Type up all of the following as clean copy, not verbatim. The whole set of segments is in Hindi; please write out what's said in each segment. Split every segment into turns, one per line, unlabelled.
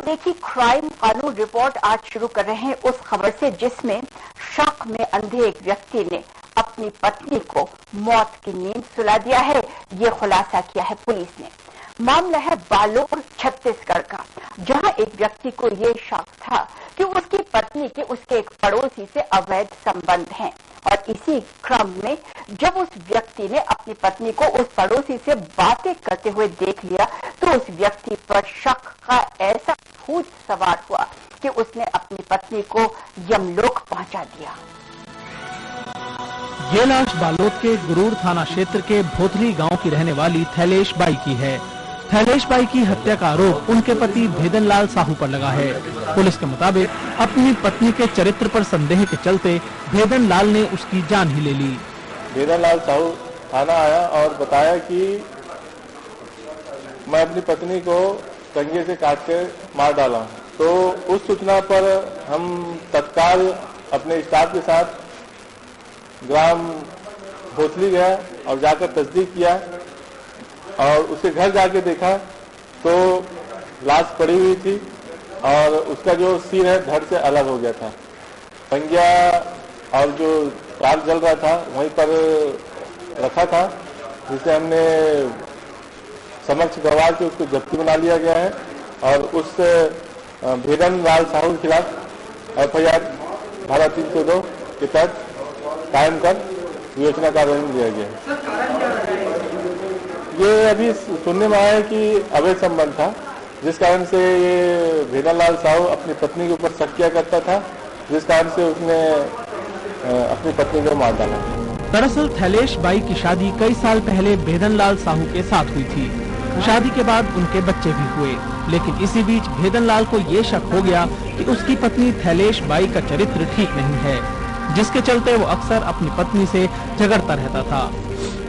देखिए, क्राइम कानून रिपोर्ट आज शुरू कर रहे हैं उस खबर से जिसमें शक में अंधे एक व्यक्ति ने अपनी पत्नी को मौत की नींद सुला दिया है। ये खुलासा किया है पुलिस ने। मामला है बालोद छत्तीसगढ़ का, जहां एक व्यक्ति को ये शक था कि उसकी पत्नी के उसके एक पड़ोसी से अवैध संबंध हैं और इसी क्रम में जब उस व्यक्ति ने अपनी पत्नी को उस पड़ोसी से बातें करते हुए देख लिया तो उस व्यक्ति पर शक का ऐसा भूत सवार हुआ कि उसने अपनी पत्नी को यमलोक पहुंचा दिया।
ये लाश बालोद के गुरूर थाना क्षेत्र के भोथली गांव की रहने वाली थैलेश बाई की है। थैलेश बाई की हत्या का आरोप उनके पति भेदन लाल साहू पर लगा है। पुलिस के मुताबिक अपनी पत्नी के चरित्र पर संदेह के चलते भेदन लाल ने उसकी जान ही ले ली।
भेदन लाल साहू थाना आया और बताया कि मैं अपनी पत्नी को कंघे से काट के मार डाला। तो उस सूचना पर हम तत्काल अपने स्टाफ के साथ ग्राम भोथली गया और जाकर तस्दीक किया और उसके घर जाके देखा तो लाश पड़ी हुई थी और उसका जो सिर है धड़ से अलग हो गया था। पंजा और जो राग जल रहा था वहीं पर रखा था, जिसे हमने समक्ष गवाह के उसको जब्ती बना लिया गया है और उस भेदन लाल साहू के खिलाफ एफआईआर धारा 302 के तहत कायम कर विवेचना कार्रवाई में लिया गया है। ये अभी सुनने में आया है कि अवैध संबंध था, जिस कारण से ये भेदन लाल साहू अपनी पत्नी के ऊपर शक किया करता था, जिस कारण से उसने अपनी पत्नी को मार डाला।
दरअसल थैलेश बाई की शादी कई साल पहले भेदन लाल साहू के साथ हुई थी। शादी के बाद उनके बच्चे भी हुए, लेकिन इसी बीच भेदन लाल को ये शक हो गया कि उसकी पत्नी थैलेश बाई का चरित्र ठीक नहीं है, जिसके चलते वो अक्सर अपनी पत्नी से झगड़ता रहता था।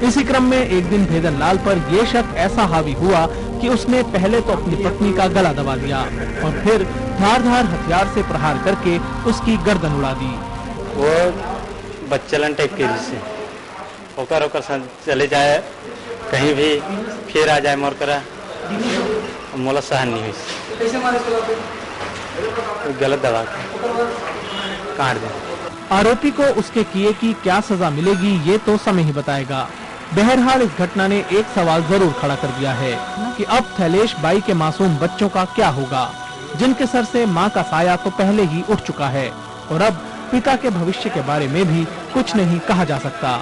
इसी क्रम में एक दिन भेदन लाल पर ये शक ऐसा हावी हुआ कि उसने पहले तो अपनी पत्नी का गला दबा दिया और फिर धारदार हथियार से प्रहार करके उसकी गर्दन उड़ा दी।
वो बच्चलन टाइप के से होकर चले जाए कहीं भी, फिर आ जाए मोर करा मोला सहन नहीं हुई, गलत दबा के काट दे।
आरोपी को उसके किए की क्या सजा मिलेगी ये तो समय ही बताएगा। बहरहाल इस घटना ने एक सवाल जरूर खड़ा कर दिया है कि अब थैलेश बाई के मासूम बच्चों का क्या होगा, जिनके सर से मां का साया तो पहले ही उठ चुका है और अब पिता के भविष्य के बारे में भी कुछ नहीं कहा जा सकता।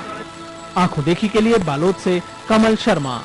आंखों देखी के लिए बालोद से कमल शर्मा।